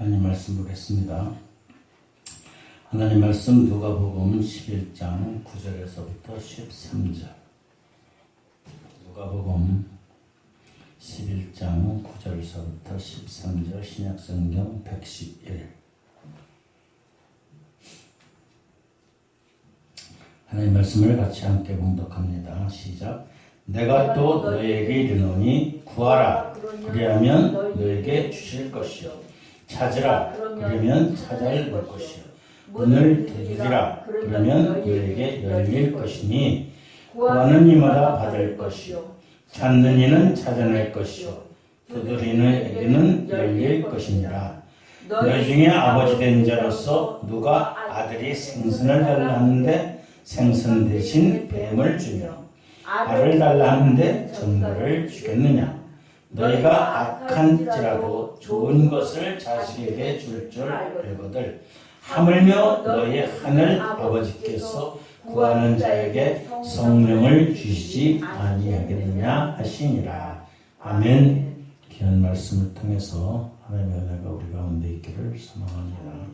하나님 말씀 보겠습니다. 하나님 말씀 누가복음 11장 9절에서부터 13절. 누가복음 11장 9절에서부터 13절 신약성경 111. 하나님 말씀을 같이 함께 봉독합니다. 시작. 내가 또 너에게 이르노니 구하라 그리하면 너에게 주실 것이요 찾으라 그러면 찾을 것이요 문을 두드리라 그러면 너에게 열릴 것이니 구하는 이마다 받을 것이요 찾는 이는 찾아낼 것이요 두드리는 이에게는 열릴 것이니라. 너희 중에 아버지 된 자로서 누가 아들이 생선을 달라 하는데 생선 대신 뱀을 주며 알을 달라 하는데 전갈을 주겠느냐. 너희가 악한지라도 좋은 것을 자식에게 줄 줄 알거들 하물며 너희 하늘 아버지께서 구하는 자에게 성령을 주시지 아니하겠느냐 하시니라. 아멘. 귀한 말씀을 통해서 하나님의 은혜가 우리 가운데 있기를 소망합니다.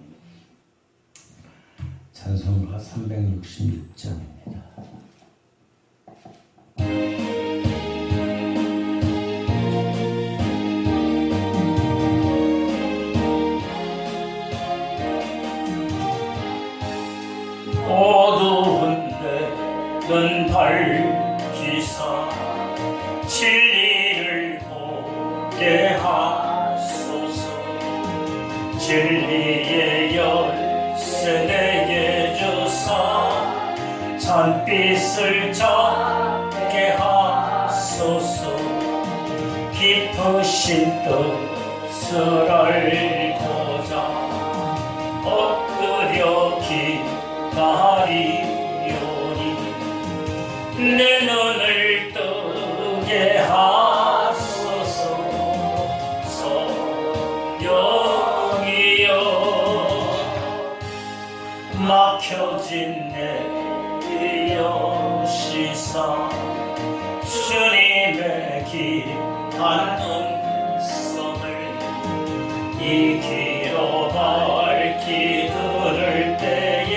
찬송가 366장입니다. 어두운데 눈 밝히사 진리를 보게 하소서. 진리의 열쇠 내게 주사 찬빛을 잡게 하소서. 깊으신 뜻을 알고자 엎드려 기다리오니 내 눈을 뜨게 하소서. 성령이여 막혀진 내 여시사 주님의 귀한 음성을 이 귀로 밝히 들을 때에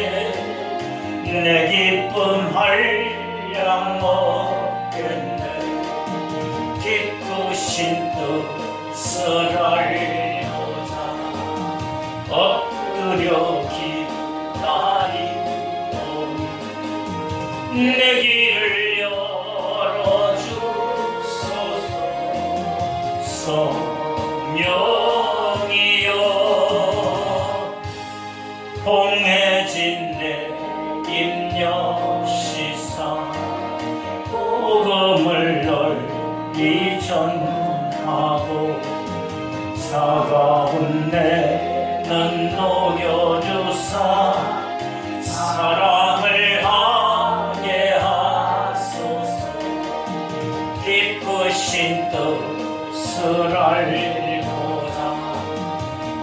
내 기쁨 한량 먹겠네. 기쁘신 뜻을 알고자 엎드려 기다리오니 내 길을 열어주소서. 성령이여 봉해진 내 입력시사 복음을 널리 전하고 차가운 내는 녹여주사 사랑을 하게 하소서. 기쁘신 뜻을 알고자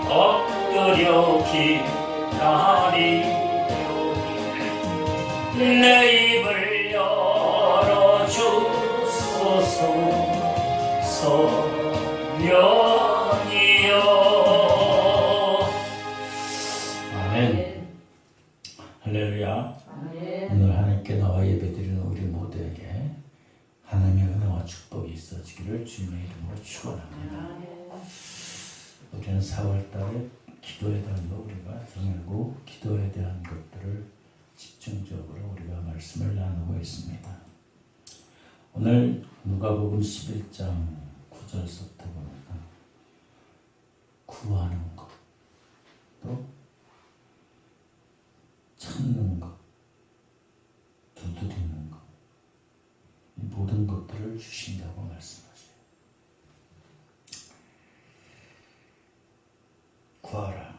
엎드려 기다리오니 내 입을 열어주소서. 성령이여. 아멘. 할렐루야. 아멘. 오늘 하나님께 나와 예배드리는 우리 모두에게 하나님의 은혜와 축복이 있어지기를 주님의 이름으로 축원합니다. 우리는 4월달에 기도에 대한 거 우리가 정하고 기도에 대한 것들을 집중적으로 우리가 말씀을 나누고 있습니다. 오늘 누가복음 11장 9절부터 보면 구하는 것, 또 찾는 것, 두드리는 것, 이 모든 것들을 주신다고 말씀하세요. 구하라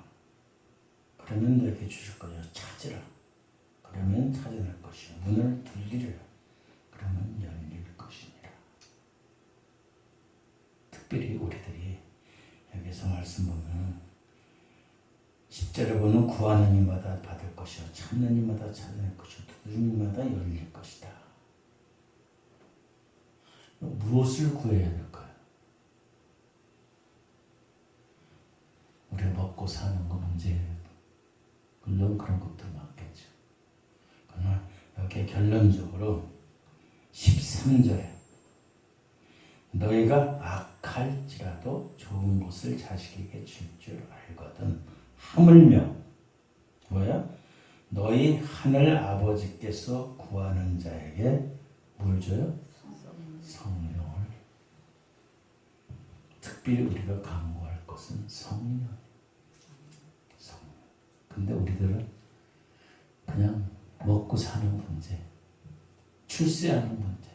그러면 너에게 주실 거요. 찾으라 그러면 찾아낼 것이요. 문을 두드리라 그러면 열릴 것이니라. 특별히 우리들이 여기서 말씀 보면 10절에 보면 구하는 이마다 받을 것이요 찾는 이마다 찾아낼 것이요 두드리는 이마다 열릴 것이다. 무엇을 구해야 될까요? 우리 먹고 사는 거 문제예요. 물론 그런 것도 맞겠죠. 그러나 이렇게 결론적으로 13절에 너희가 악할지라도 좋은 것을 자식에게 줄 줄 알거든 하물며 뭐야? 너희 하늘 아버지께서 구하는 자에게 뭘 줘요? 성령을. 특별히 우리가 강구할 것은 성령. 근데 우리들은 그냥 먹고 사는 문제, 출세하는 문제,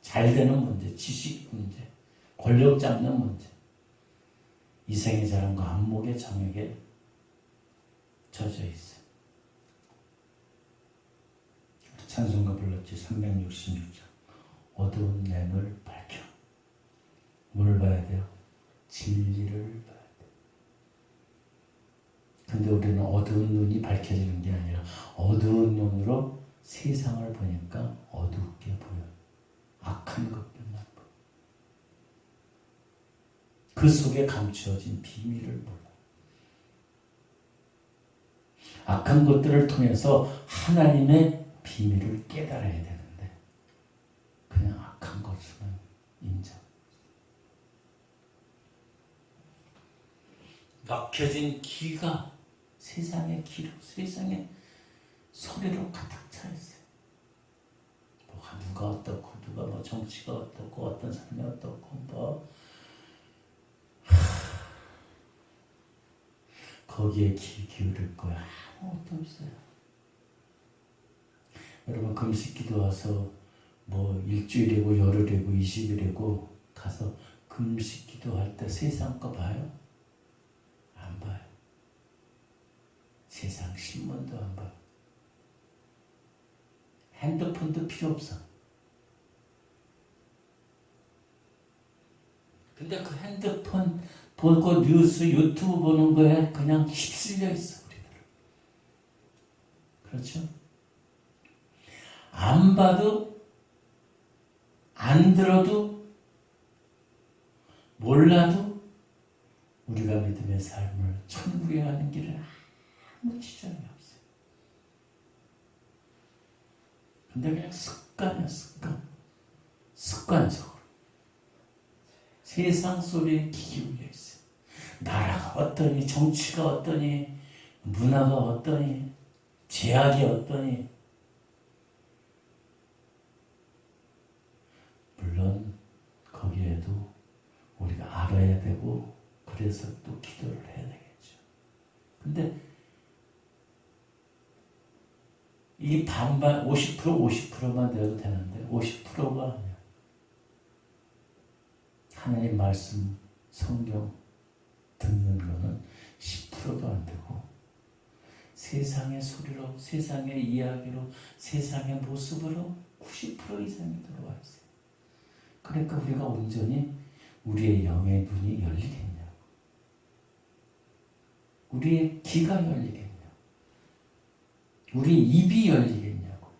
잘 되는 문제, 지식 문제, 권력 잡는 문제, 이생의 자랑과 안목의 정욕에 젖어 있어요. 찬송가 불렀지. 366장. 어두운 내 눈을 밝혀. 뭘 봐야 돼요? 진리를 봐야 돼요. 근데 우리는 어두운 눈이 밝혀지는 게 아니라 어두운 눈으로 세상을 보니까 어둡게 보여. 악한 것들만 보여. 그 속에 감추어진 비밀을 몰라. 악한 것들을 통해서 하나님의 비밀을 깨달아야 되는데 그냥 악한 것으로는 인정. 막혀진 귀가 세상의 귀로, 세상의 소리로 가득 차 있어요. 뭐가 누가 어떻고, 누가 뭐 정치가 어떻고, 어떤 사람이 어떻고, 뭐 거기에 귀 기울일 거야 아무것도 없어요. 여러분 금식 기도 와서 뭐 일주일이고 열흘이고 20일이고 가서 금식 기도할 때 세상 거 봐요? 안 봐요. 세상 신문도 안 봐요. 핸드폰도 필요 없어. 근데 그 핸드폰 보고 뉴스 유튜브 보는 거에 그냥 휩쓸려 있어 우리들. 그렇죠? 안 봐도 안 들어도 몰라도 우리가 믿음의 삶을 천국에 가는 길은 아무 지장이 없어요. 근데 그냥 습관이야, 습관. 습관적으로 세상 소리에 귀 기울여 있어요. 나라가 어떠니, 정치가 어떠니, 문화가 어떠니, 제약이 어떠니. 물론 거기에도 우리가 알아야 되고 그래서 또 기도를 해야 되겠죠. 근데 이 반반 50% 50%만 돼도 되는데 50%가 아니야. 하나님 말씀 성경 듣는 거는 10%도 안 되고 세상의 소리로, 세상의 이야기로, 세상의 모습으로 90% 이상이 들어와 있어요. 그러니까 우리가 온전히 우리의 영의 눈이 열리겠냐고, 우리의 귀가 열리겠냐고, 우리 입이 열리겠냐고.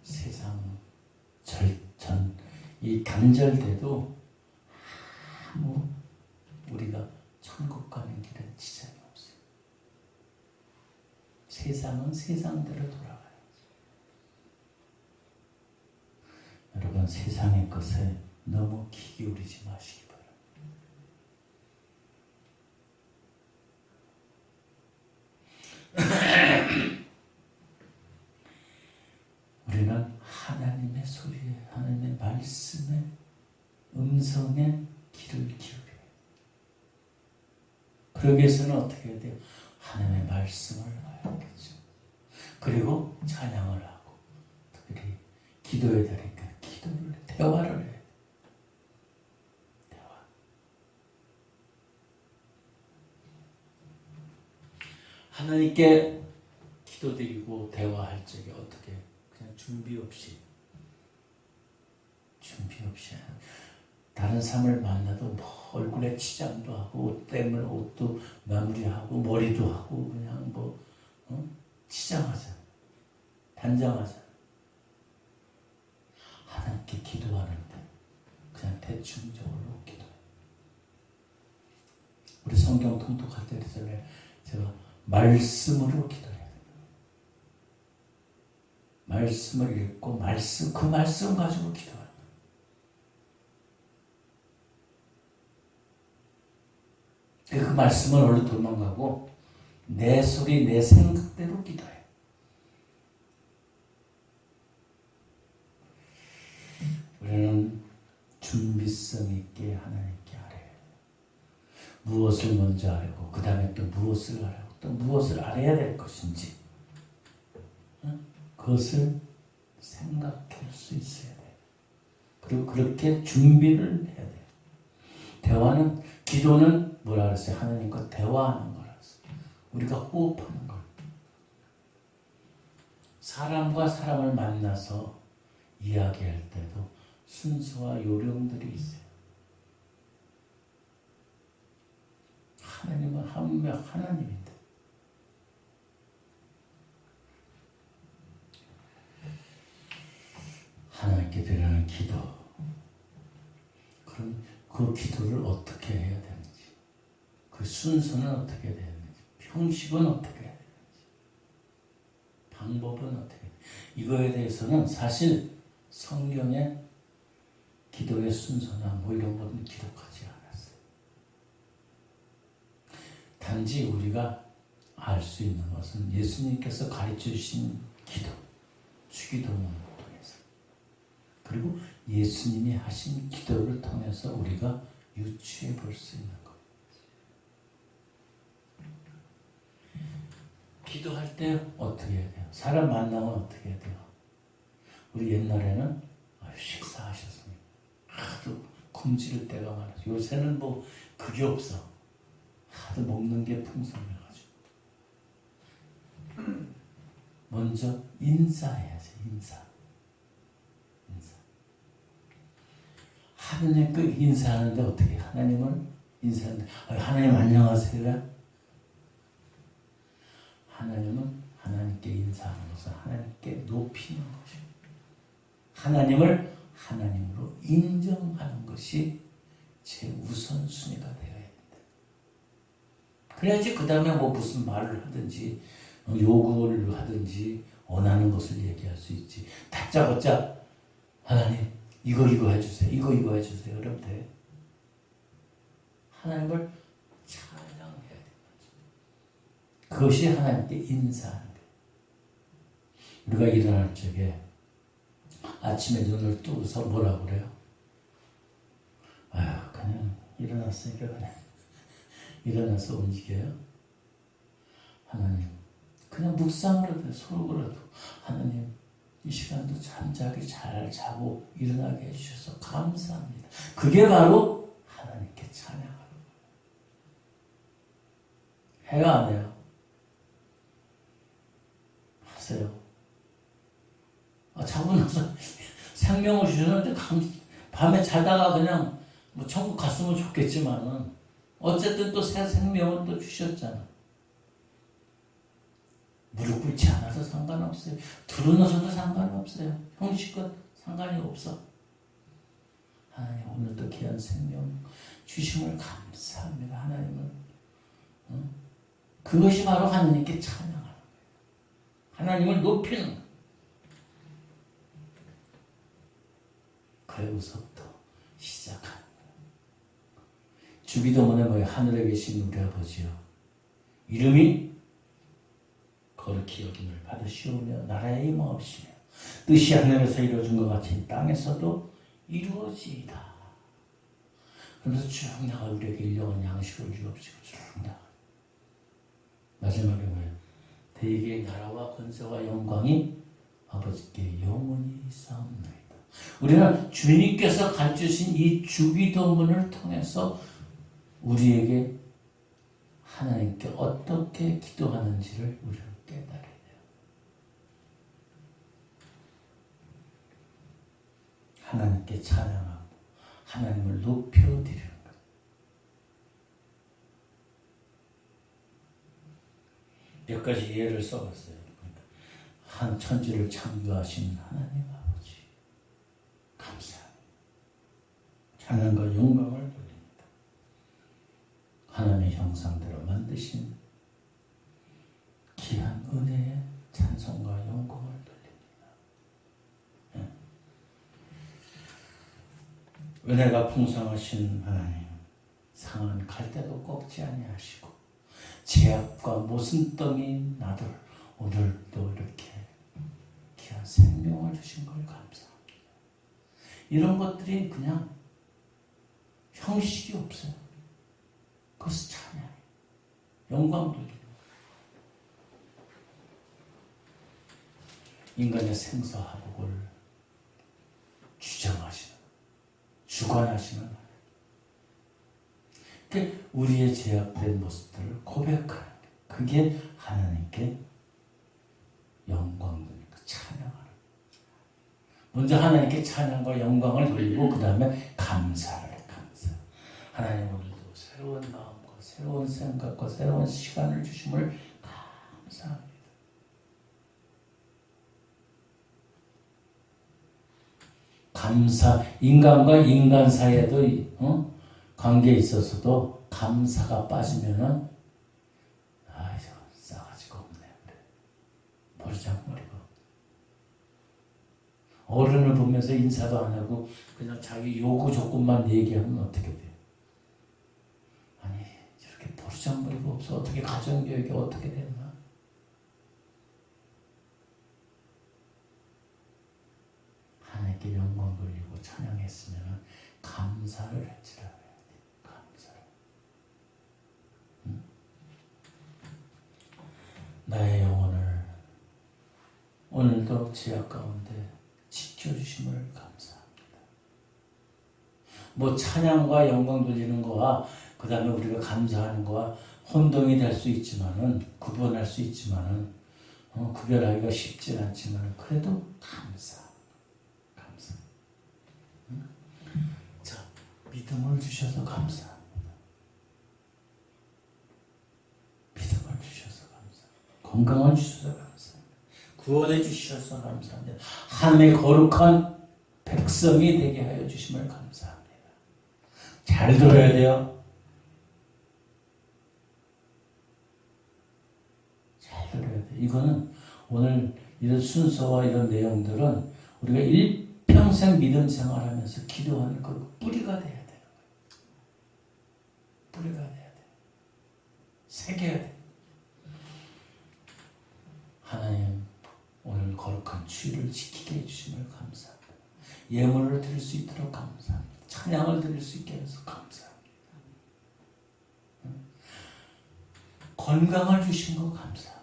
세상 이 단절돼도 아무 우리가 천국 가는 길에 지장이 없어요. 세상은 세상대로 돌아가요. 여러분 세상의 것에 너무 귀 기울이지 마시기 바랍니다. 우리는 하나님의 소리에, 하나님의 말씀에, 음성에 귀를 기울여요. 그러기 위해서는 어떻게 해야 돼요? 하나님의 말씀을 알겠죠. 그리고 찬양을 하고, 특별히 기도해야 되니까 기도를, 대화를 해야 돼요. 대화. 하나님께 기도드리고 대화할 적에 어떻게 그냥 준비 없이 다른 사람을 만나도 뭐 얼굴에 치장도 하고 옷 때문에 옷도 마무리하고 머리도 하고 그냥 뭐 치장하자, 단장하자. 하나님께 기도하는데 대충적으로 기도해요. 우리 성경 통독할 때 제가 말씀으로 기도해요. 말씀을 읽고 그 말씀 가지고 기도해요. 그 말씀을 얼른 도망가고 내 소리 내 생각대로 기도해요. 우리는 준비성 있게 하나님께 아뢰요. 무엇을 먼저 아뢰고 그 다음에 또 무엇을 아뢰고 또 무엇을 아뢰야 될 것인지 그것을 생각할 수 있어야 돼요. 그리고 그렇게 준비를 해야 돼요. 대화는, 기도는 뭐라 그랬어요? 하나님과 대화하는 거라 그랬어요. 우리가 호흡하는 거. 사람과 사람을 만나서 이야기할 때도 순서와 요령들이 있어요. 하나님은 하나님인데 하나님께 드리는 기도, 그럼 그 기도를 어떻게 해야 되는지, 그 순서는 어떻게 해야 되는지, 형식은 어떻게 해야 되는지, 방법은 어떻게 해야 되는지, 이거에 대해서는 사실 성경에 기도의 순서나 뭐 이런 것은 기록하지 않았어요. 단지 우리가 알 수 있는 것은 예수님께서 가르쳐 주신 기도, 주기도문을 통해서, 그리고 예수님이 하신 기도를 통해서 우리가 유추해 볼 수 있는 것. 기도할 때 어떻게 해야 돼요? 사람 만나면 어떻게 해야 돼요? 우리 옛날에는 식사하셨습니다. 하도 굶주릴 때가 많아서, 요새는 뭐 그게 없어. 하도 먹는 게 풍성해가지고. 먼저 인사해야지. 인사. 하느님 그 인사하는데 어떻게 해요? 하나님을 인사하는데 하나님 안녕하세요. 하나님은 하나님께 인사하는 것은 하나님께 높이는 것입니다. 하나님을 하나님으로 인정하는 것이 제 우선순위가 되어야 됩니다. 그래야지 그 다음에 뭐 무슨 말을 하든지 요구를 하든지 원하는 것을 얘기할 수 있지. 다짜고짜 하나님 이거 해주세요. 이거 해주세요. 그러면 돼. 하나님을 찬양해야 돼요. 그것이 하나님께 인사하는 거예요. 우리가 일어날 적에 아침에 눈을 뜨고서 뭐라고 그래요? 아유, 그냥 일어났으니까 그냥 일어나서 움직여요. 하나님, 그냥 묵상으로도 속으로도 하나님 이 시간도 잠자기 잘 자고 일어나게 해주셔서 감사합니다. 그게 바로 하나님께 찬양하는 거예요. 해요, 안 해요? 하세요. 자고 나서 생명을 주셨는데 밤에 자다가 그냥 뭐 천국 갔으면 좋겠지만은 어쨌든 또 새 생명을 또 주셨잖아. 무릎 꿇지 않아서 상관없어요. 두루너서도 상관없어요. 형식껏 상관이 없어. 하나님 오늘도 귀한 생명 주심을 감사합니다. 하나님은 그것이 바로 하나님께 찬양하는 거예요. 하나님을 높이는 거예요. 그래서부터 시작하는 거예요. 주기도문에 뭐예요? 하늘에 계신 우리 아버지요, 이름이 거룩히 여김을 받으시오며 나라의 임하옵시며 뜻이 하늘에서 이루어진 것 같이 땅에서도 이루어지이다. 그러면서 쭉 나가 우리에게 일용할 양식을 주옵시고 쭉 나가. 마지막에 뭐예요? 대개의 나라와 권세와 영광이 아버지께 영원히 있사옵나이다. 우리는 주님께서 가르쳐주신 이 주기도문을 통해서 우리에게 하나님께 어떻게 기도하는지를 우리는 깨달아야 돼요. 하나님께 찬양하고 하나님을 높여드리는 것. 몇 가지 예를 써봤어요. 그러니까 한 천지를 창조하신 하나님 아버지 감사합니다. 찬양과 영광을 돌립니다. 하나님의 형상대로 만드신 귀한 은혜의 찬송과 영광을 돌립니다. 은혜가 풍성하신 하나님, 상은 갈대도 꺾지 아니하시고 제약과 모순덩이 나들 오늘도 이렇게 귀한 생명을 주신 걸 감사합니다. 이런 것들이 그냥 형식이 없어요. 그것은 찬양, 영광 돌리고 인간의 생사화복을 주장하시는, 주관하시는 하나님. 그러니까 우리의 제약된 모습들을 고백하는, 그게 하나님께 영광 돌리고 찬양하는. 먼저 하나님께 찬양과 영광을 돌리고 그 다음에 감사를 해. 감사. 하나님 오늘도 새로운 마음과 새로운 생각과 새로운 시간을 주심을 감사합니다. 감사, 인간과 인간 사이에도 관계에 있어서도 감사가 빠지면은 이거 싸가지가 없네 그래. 버리장머리가. 어른을 보면서 인사도 안 하고 그냥 자기 요구 조건만 얘기하면 어떻게 돼요? 아니 저렇게 버리장머리가 없어 어떻게 가정교육이 어떻게 됐나? 하나님께 영광 돌리고 찬양했으면 감사를 할지라 해야 돼. 감사를. 나의 영혼을 오늘도 지하 가운데 지켜주심을 감사합니다. 뭐 찬양과 영광 돌리는 거와 그 다음에 우리가 감사하는 거와 혼동이 될 수 있지만은 구분할 수 있지만은 구별하기가 쉽지 않지만 그래도 감사. 자, 믿음을 주셔서 감사합니다. 믿음을 주셔서 감사합니다. 건강을 주셔서 감사합니다. 구원해 주셔서 감사합니다. 하나님의 거룩한 백성이 되게 하여 주심을 감사합니다. 잘 들어야 돼요. 잘 들어야 돼요. 이거는 오늘 이런 순서와 이런 내용들은 우리가 일평생 믿음 생활하면서 기도하는 그 뿌리가 돼야 되는 거예요. 뿌리가 돼야 돼요. 새겨야 돼요. 하나님 오늘 거룩한 주일을 지키게 해주심을 감사합니다. 예물을 드릴 수 있도록 감사합니다. 찬양을 드릴 수 있게 해서 감사합니다. 건강을 주신 거 감사합니다.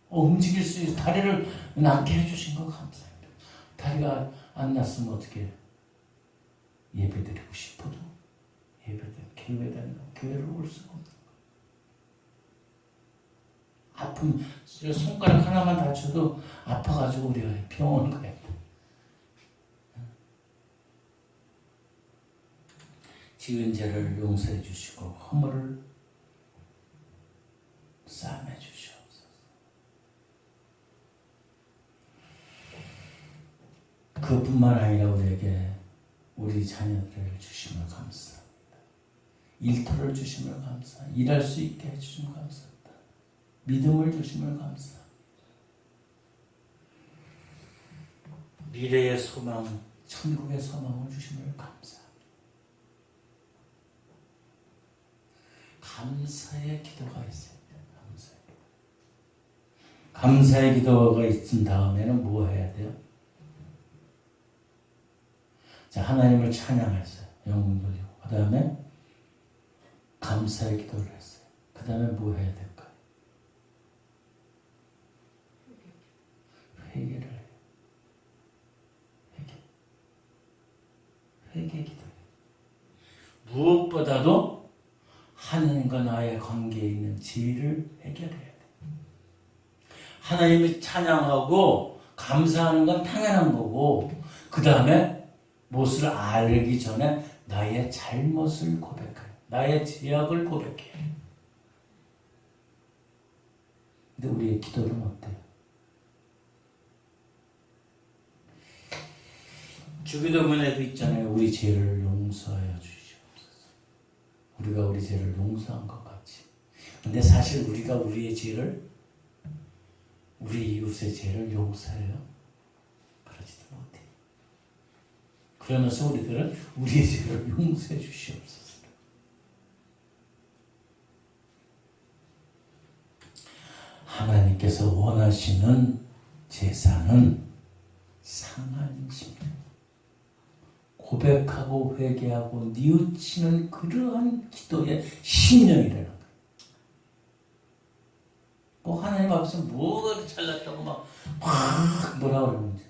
움직일 수 있는 다리를 낫게 해주신 거 감사합니다. 다리가 안 났으면 어떻게 예배 드리고 싶어도 교회를 올 수가 없는 거예요. 아픔, 손가락 하나만 다쳐도 아파가지고 우리가 병원 가야 돼. 지은 죄를 용서해 주시고 허물을 싸매 주시옵소서. 그뿐만 아니라 우리에게 우리 자녀들을 주심을 감사합니다. 일터를 주심을 감사합니다. 일할 수 있게 해주심을 감사합니다. 믿음을 주심을 감사합니다. 미래의 소망, 천국의 소망을 주심을 감사합니다. 감사의 기도가 있어요. 감사의 기도가 있은 다음에는 뭐 해야 돼요? 자, 하나님을 찬양했어요. 영광 돌리고. 그 다음에 감사의 기도를 했어요. 그 다음에 뭐 해야 될까요? 회개를 해요. 회개 기도. 무엇보다도 하나님과 나의 관계에 있는 죄를 해결해야 돼. 하나님을 찬양하고 감사하는 건 당연한 거고, 그 다음에 무엇을 알기 전에 나의 잘못을 고백해. 나의 죄악을 고백해. 근데 우리의 기도는 어때요? 주기도문에도 있잖아요. 우리 죄를 용서하여 우리가 우리 죄를 용서한 것 같이. 근데 사실 우리가 우리의 죄를, 우리 이웃의 죄를 용서해요? 그러지도 못해. 그러면서 우리들은 우리의 죄를 용서해 주시옵소서. 하나님께서 원하시는 제사는 상한 심령, 고백하고 회개하고 뉘우치는 그러한 기도의 심령이라는 거예요. 뭐 하나님 앞에서 뭐가 잘났다고 막 뭐라 그러는지.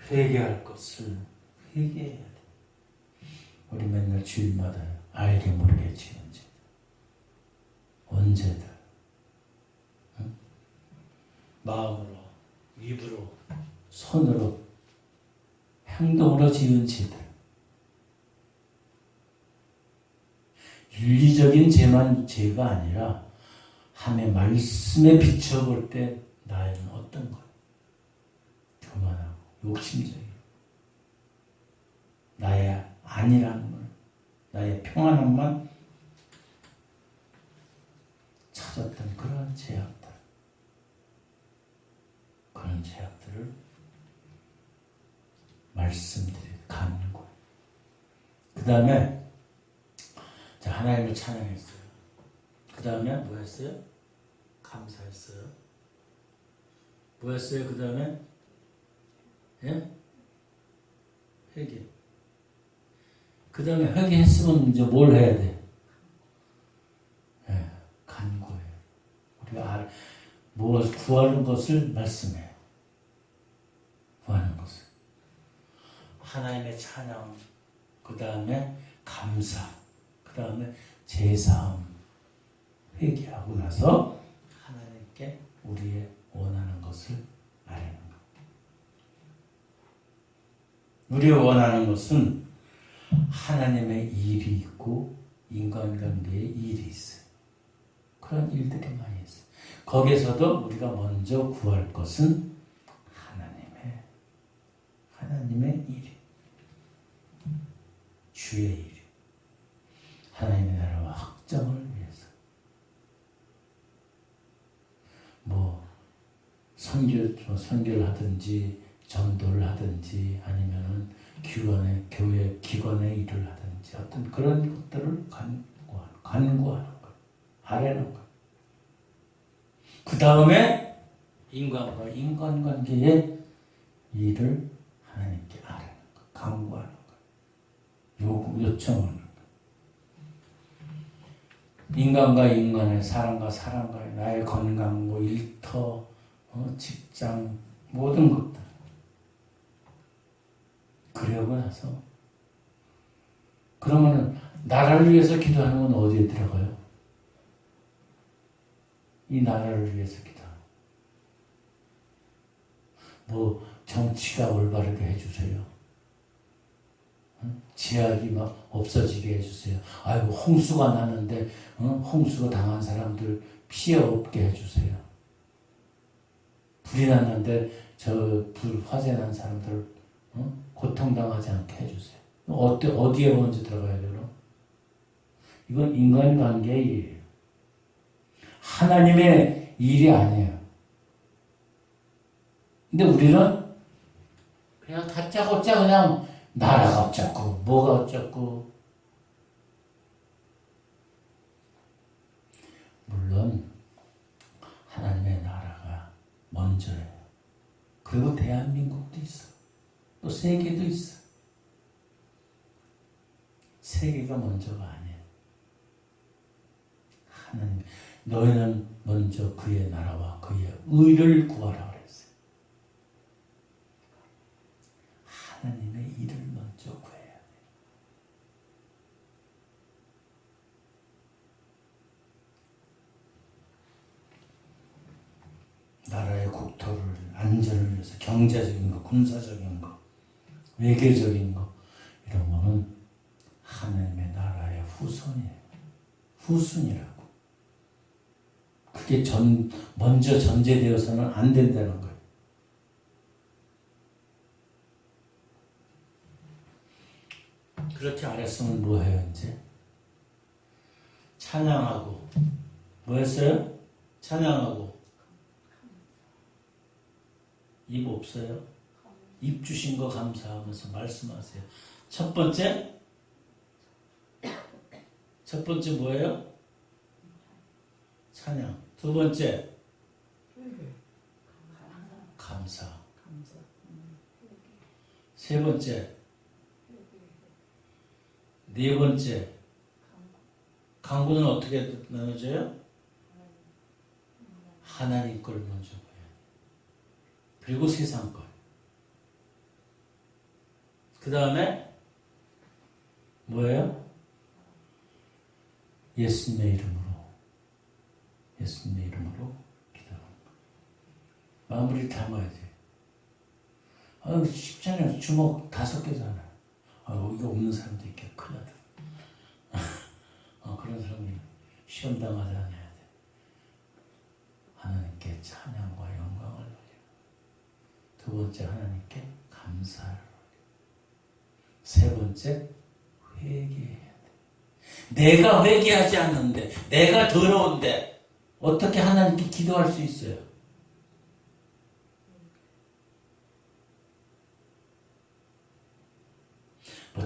회개할 것을 회개해야 돼. 우리 맨날 주일마다 알게 모르게 지은 죄. 언제든 응? 마음으로, 입으로, 손으로, 행동으로 지은 죄들. 윤리적인 죄만 죄가 아니라 하나님의 말씀에 비춰볼 때 나에는 어떤 거예요? 교만하고 욕심적이고 나의 안일함을, 나의 평안함만 찾았던 그런 죄악들, 그런 죄악들을 말씀드린 간구. 그 다음에 하나님을 찬양했어요. 그 다음에 뭐 했어요? 감사했어요. 뭐 했어요? 그 다음에 예? 회개. 그 다음에 회개했으면 이제 뭘 해야 돼? 예, 간구해요. 우리가 뭐 구하는 것을 말씀해요. 구하는 것을. 하나님의 찬양, 그 다음에 감사, 그 다음에 제사함, 회개하고 나서 하나님께 우리의 원하는 것을 아뢰는 것. 우리가 원하는 것은 하나님의 일이 있고 인간관계의 일이 있어요. 그런 일들이 많이 있어요. 거기에서도 우리가 먼저 구할 것은 하나님의 일, 주의 일, 하나님의 나라와 확정을 위해서. 뭐 선교를 하든지 전도를 하든지 아니면은 교회 기관의 일을 하든지 어떤 그런 것들을 간구하는 것, 아뢰는 것. 그 다음에 인간과 인간관계의 일을 하나님께 아뢰는 것, 간구하는 것, 요청하는 것. 인간과 인간의, 사람과 사람과의, 나의 건강, 뭐 일터, 직장, 모든 것들. 그러고 나서 그러면은 나라를 위해서 기도하는 건 어디에 들어가요? 이 나라를 위해서 기도하는. 뭐 정치가 올바르게 해주세요. 제약이 막 없어지게 해주세요. 아이고 홍수가 났는데 홍수가 당한 사람들 피해 없게 해주세요. 불이 났는데 불 화재 난 사람들 고통당하지 않게 해주세요. 어디에 먼저 들어가야 되나? 이건 인간관계의 일이에요. 하나님의 일이 아니에요. 근데 우리는 그냥 다짜고짜 그냥 나라가 어쩌고 뭐가 어쩌고. 물론 하나님의 나라가 먼저예요. 그리고 대한민국도 있어. 또 세계도 있어. 세계가 먼저가 아니에요. 하나님, 너희는 먼저 그의 나라와 그의 의를 구하라 그랬어요. 하나님의 일을 먼저 구해야 돼요. 나라의 국토를, 안전을 위해서 경제적인 거, 군사적인 거, 외교적인 거, 이런 거는 하나님의 나라의 후손이에요. 후순이라고. 그게 먼저 전제되어서는 안 된다는 거예요. 그렇게 안 했으면 뭐 해요, 이제? 찬양하고. 뭐 했어요? 찬양하고. 입 없어요? 입 주신 거 감사하면서 말씀하세요. 첫 번째 뭐예요? 찬양. 두 번째 감사. 세 번째 네 번째 강구는 어떻게 나눠져요? 하나님 걸 먼저 봐요. 그리고 세상 걸. 그 다음에 뭐예요? 예수님의 이름으로 기도하는 거. 마무리 담아야지. 아유, 쉽잖아요. 주먹 5개잖아요. 아유, 이거 없는 사람도 있게 큰일 나다. 그런 사람이 시험 당하지 않아야 돼. 하나님께 찬양과 영광을 올려. 두 번째, 하나님께 감사를 올려. 세 번째, 회개해야 돼. 내가 회개하지 않는데, 내가 더러운데 어떻게 하나님께 기도할 수 있어요? 뭐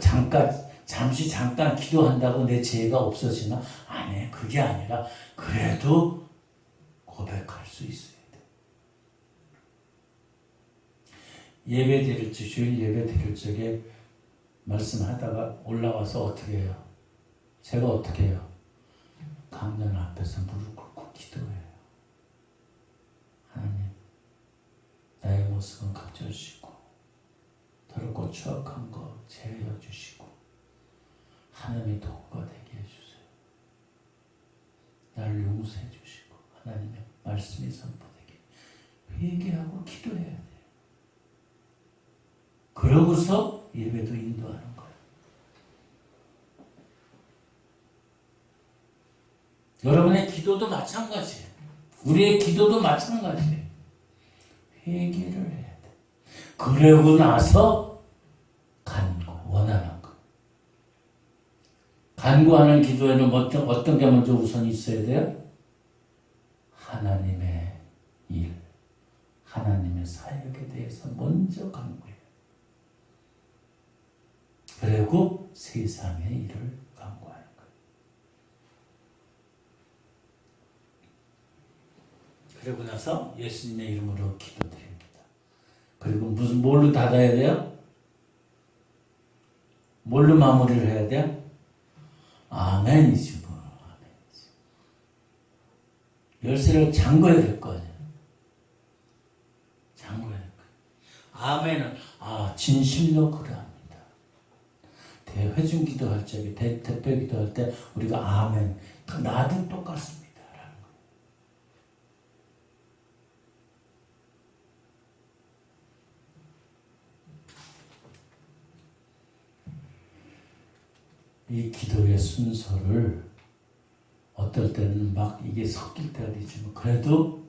잠시 잠깐 기도한다고 내 죄가 없어지나? 아니, 그게 아니라 그래도 고백할 수 있어야 돼. 주일 예배 드릴 적에 말씀하다가 올라와서 어떻게 해요? 제가 어떻게 해요? 강단 앞에서 무릎 꿇고 기도해요. 하나님, 나의 모습은 감춰주시고 더럽고 추악한 거 제하여 주시고 하나님의 도구가 되게 해주세요. 나를 용서해 주시고 하나님의 말씀이 선포되게 회개하고 기도해야 돼요. 그러고서 예배도 인도하는 거예요. 여러분의 기도도 마찬가지예요. 우리의 기도도 마찬가지예요. 회개를 해야 돼. 그러고 나서 원하는 거. 간구하는 기도에는 어떤 게 먼저 우선 있어야 돼요? 하나님의 일, 하나님의 사역에 대해서 먼저 간구해요. 그리고 세상의 일을 간구하는 거예요. 그리고 나서 예수님의 이름으로 기도드립니다. 그리고 뭘로 닫아야 돼요? 뭘로 마무리를 해야 돼요? 아멘이지 뭐. 아멘이지. 열쇠를 잠궈야 될 거 아니에요. 잠궈야 될 거. 아멘은 진실로 그러합니다. 대회중 기도할 적에 대표 기도할 때 우리가 아멘. 나도 똑같습니다. 라는 거. 이 기도의 순서를 어떨 때는 막 이게 섞일 때가 있지만 그래도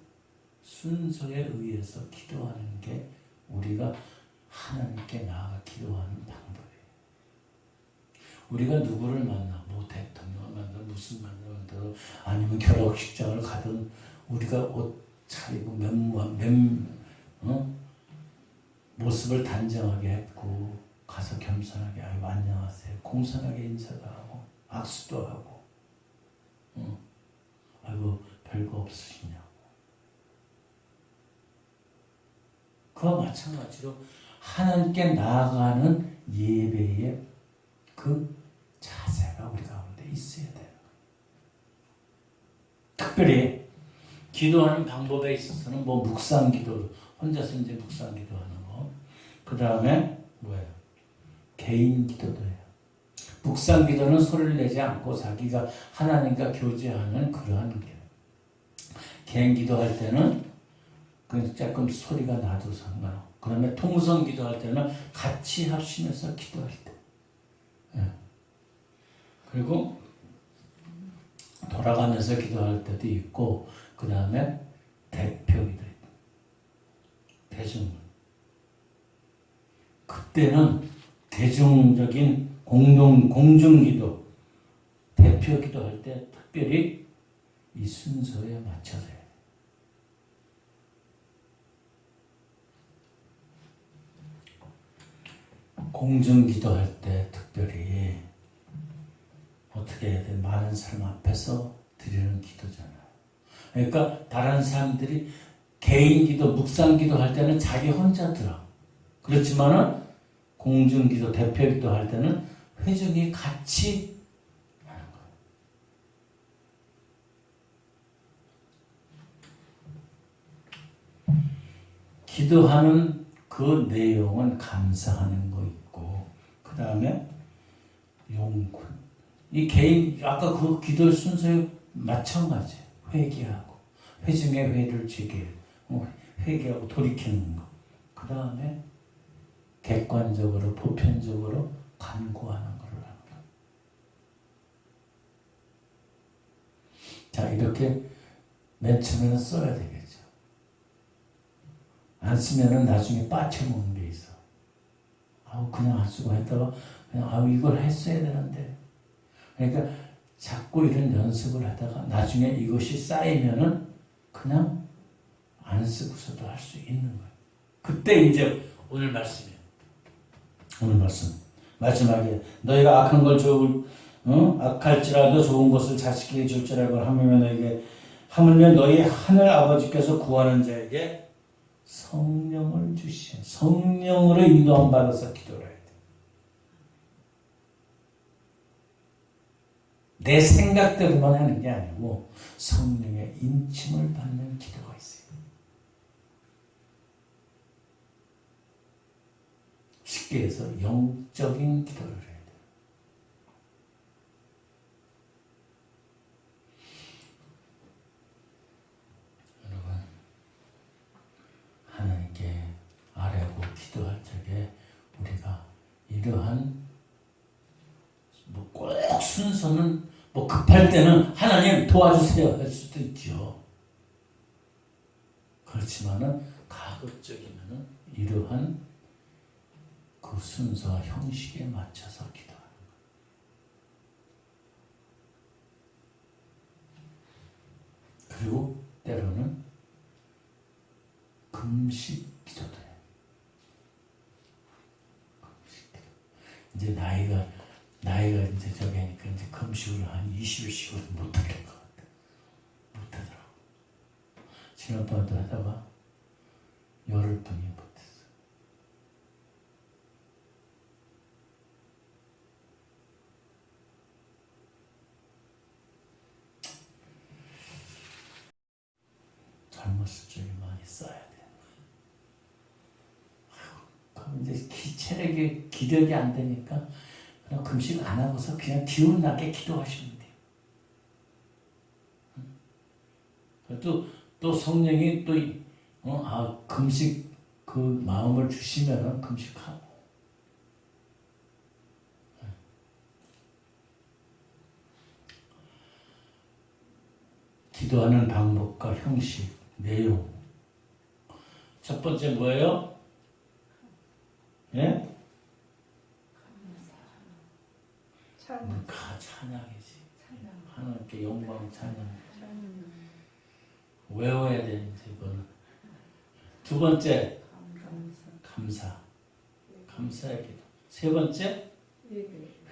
순서에 의해서 기도하는 게 우리가 하나님께 나아가 기도하는 방법이에요. 우리가 누구를 만나, 뭐 대통령을 만나, 무슨 만나든 아니면 결혼식장을 가든 우리가 옷 차리고 모습을 단정하게 했고 가서 겸손하게 아이고 안녕하세요 공손하게 인사도 하고 악수도 하고 아이고 별거 없으시냐고. 그와 마찬가지로 하나님께 나아가는 예배의 그 자세가 우리 가운데 있어야 돼요. 특별히 기도하는 방법에 있어서는 뭐 묵상기도 혼자서 이제 묵상기도하는 거, 그 다음에 뭐예요? 개인 기도도 해요. 묵상 기도는 소리를 내지 않고 자기가 하나님과 교제하는 그러한 게. 개인 기도할 때는 조금 소리가 나도 상관없고, 그 다음에 통성 기도할 때는 같이 하시면서 기도할 때. 예. 그리고 돌아가면서 기도할 때도 있고, 그 다음에 대표 기도, 대중. 그때는 대중적인 공중기도, 대표기도 할 때 특별히 이 순서에 맞춰서 해야 돼. 공중기도 할 때 특별히 어떻게 해야 돼? 많은 사람 앞에서 드리는 기도잖아요. 그러니까 다른 사람들이 개인기도, 묵상기도 할 때는 자기 혼자 들어. 그렇지만은 공중기도, 대표기도 할 때는 회중이 같이 하는 거예요. 기도하는 그 내용은 감사하는 거 있고, 그 다음에 용군. 이 개인, 아까 그 기도 순서에 마찬가지. 회개하고, 회중의 회를 지게, 회개하고 돌이키는 거. 그 다음에 객관적으로, 보편적으로 간구하는 걸 하는 거. 자, 이렇게 맨 처음에는 써야 되겠죠. 안 쓰면은 나중에 빠쳐먹는 게 있어. 그냥 안 쓰고 했다가, 그냥, 이걸 했어야 되는데. 그러니까 자꾸 이런 연습을 하다가 나중에 이것이 쌓이면은 그냥 안 쓰고서도 할 수 있는 거예요. 그때 이제 오늘 말씀이에요. 오늘 말씀. 마지막에 너희가 악한 걸 악할지라도 좋은 것을 자식에게 줄 줄 알고 하물며 너희 하늘 아버지께서 구하는 자에게 성령을 주시오. 성령으로 인도함 받아서 기도를 해야 돼. 내 생각대로만 하는 게 아니고 성령의 인침을 받는 기도가 있어요. 쉽게 해서 영적인 기도를 해야 돼요. 여러분, 하나님께 아뢰고 기도할 적에 우리가 이러한 꼭 순서는 급할 때는 하나님 도와주세요 할 수도 있죠. 그렇지만은 가급적이면은 이러한 그 순서와 형식에 맞춰서 기도하는 거예요. 그리고 때로는 금식 기도도 해요. 금식 기도. 이제 나이가 이제 저기 하니까 이제 금식을 한 20일씩은 못하될 것 같아. 못하더라고. 지난번도 하다가 열흘뿐이 못했어. 젊었을 적에 많이 써야 돼. 그럼 이제 체력이 기력이 안 되니까 그냥 금식 안 하고서 그냥 기운 나게 기도하시면 돼요. 또 성령이 금식 그 마음을 주시면은 금식하고. 기도하는 방법과 형식, 내용. 첫 번째 뭐예요? 예? 찬양이지. 하나님께 영광 찬양. 외워야 되는지 이거는. 두 번째 감사의 기도. 세 번째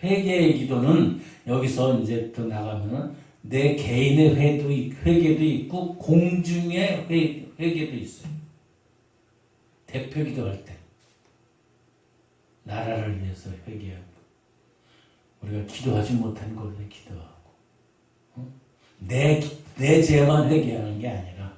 회개의 기도는 여기서 이제 더 나가면은 내 개인의 회개도 있고 공중의 회개도 있어요. 대표 기도할 때 나라를 위해서 회개하고 우리가 기도하지 못한 것에 기도하고 내 죄만 회개하는 게 아니라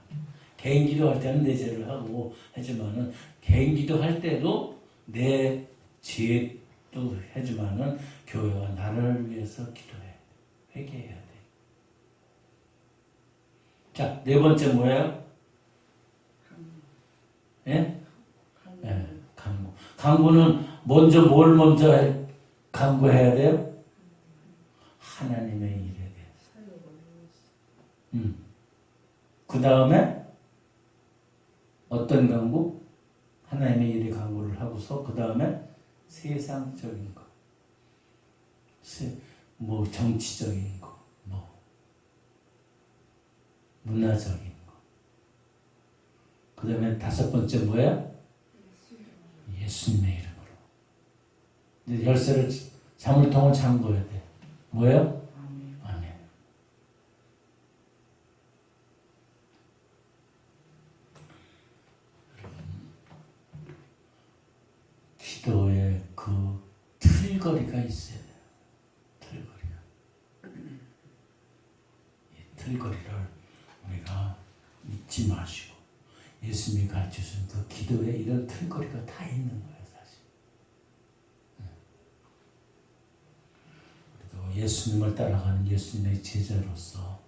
개인 기도할 때는 내 죄를 하고 하지만은 개인 기도할 때도 내 죄도 하지만은 교회와 나라를 위해서 기도해 회개해야 돼. 자, 네 번째 뭐예요? 예? 예, 간구. 간구는 뭘 먼저 간구해야 돼요? 하나님의 일에 대해서. 그 다음에 어떤 간구? 하나님의 일에 간구를 하고서 그 다음에 세상적인 것. 뭐 정치적인 거, 뭐 문화적인 거. 그 다음에 5번째 뭐야? 예수님의 이름으로. 이제 열쇠를 자물통을 잠궈야 돼. 뭐예요? 아멘. 기도에 그 틀거리가 있어야 돼요. 틀거리가. 이 틀거리를 우리가 잊지 마시고 예수님이 가르쳐준 그 기도에 이런 틀거리가 다 있는 거예요, 사실. 그래도 예수님을 따라가는 예수님의 제자로서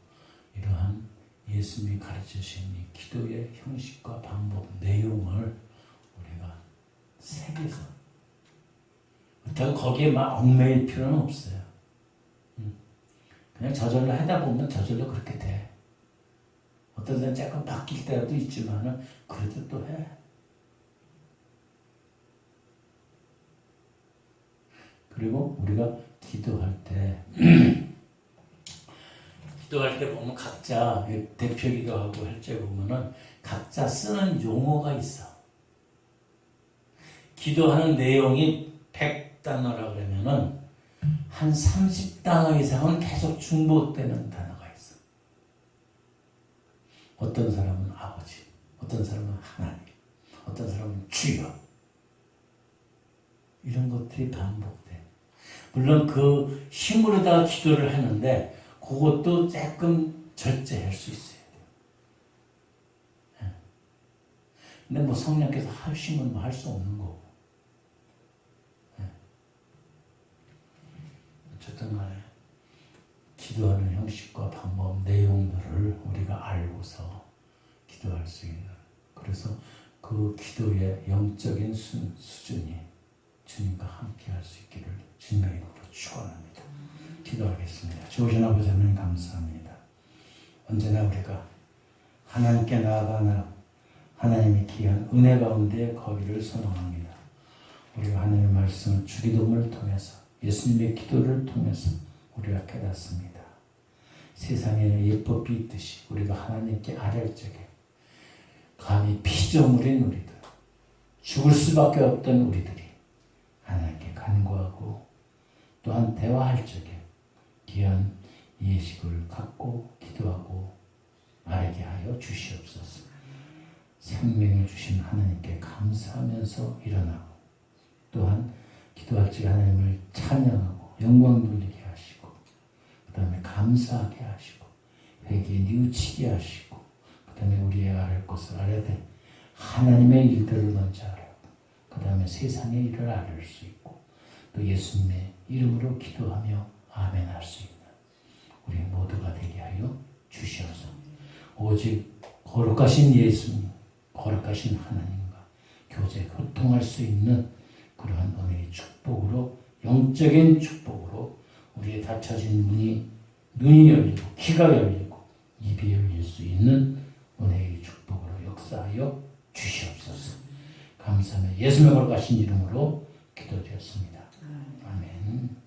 이러한 예수님이 가르쳐주신 이 기도의 형식과 방법, 내용을 우리가 새겨서 그렇다고 거기에 막 얽매일 필요는 없어요. 그냥 저절로 하다 보면 저절로 그렇게 돼. 어떤 데는 조금 바뀔 때도 있지만은 그래도 또 해. 그리고 우리가 기도할 때 보면 각자 대표 기도하고 할 때 보면은 각자 쓰는 용어가 있어. 기도하는 내용이 100단어라 그러면은 한 30단어 이상은 계속 중복되는 단어가 있어. 어떤 사람은 아버지, 어떤 사람은 하나님, 어떤 사람은 주여. 이런 것들이 반복돼. 물론 그 힘으로다가 기도를 하는데 그것도 조금 절제할 수 있어야 돼요. 근데 뭐 성령께서 하시면 뭐 할 수 없는 거고. 어쨌든 간에 기도하는 형식과 방법, 내용들을 우리가 알고서 기도할 수 있는, 그래서 그 기도의 영적인 수준이 주님과 함께 할 수 있기를 주님의 이름으로 축원합니다. 기도하겠습니다. 좋으신 아버지 하나님 감사합니다. 언제나 우리가 하나님께 나아가나 하나님의 귀한 은혜 가운데 거기를 선언합니다. 우리가 하나님의 말씀을 주기도문을 통해서 예수님의 기도를 통해서 우리가 깨닫습니다. 세상에 예법이 있듯이 우리가 하나님께 아뢰을 적에 감히 피조물인 우리들, 죽을 수밖에 없던 우리들이 하나님께 간구하고 또한 대화할 적에 귀한 예식을 갖고 기도하고 아뢰게 하여 주시옵소서. 생명을 주신 하나님께 감사하면서 일어나고 또한 기도할 적에 하나님을 찬양하고 영광 돌리게 하시고 그 다음에 감사하게 하시고 회개에 뉘우치게 하시고 그 다음에 우리의 아뢰 것을 아뢰되 하나님의 일들을 먼저 아뢰고 그 다음에 세상의 일을 아뢰을 수 있고 또 예수님의 이름으로 기도하며 아멘 할 수 있는 우리 모두가 되게 하여 주시옵소서. 오직 거룩하신 예수님, 거룩하신 하나님과 교제 소통할 수 있는 그러한 은혜의 축복으로, 영적인 축복으로 우리의 닫혀진 눈이 열리고 귀가 열리고 입이 열릴 수 있는 은혜의 축복으로 역사하여 주시옵소서. 감사하며 예수님의 거룩하신 이름으로 기도드렸습니다. 아멘.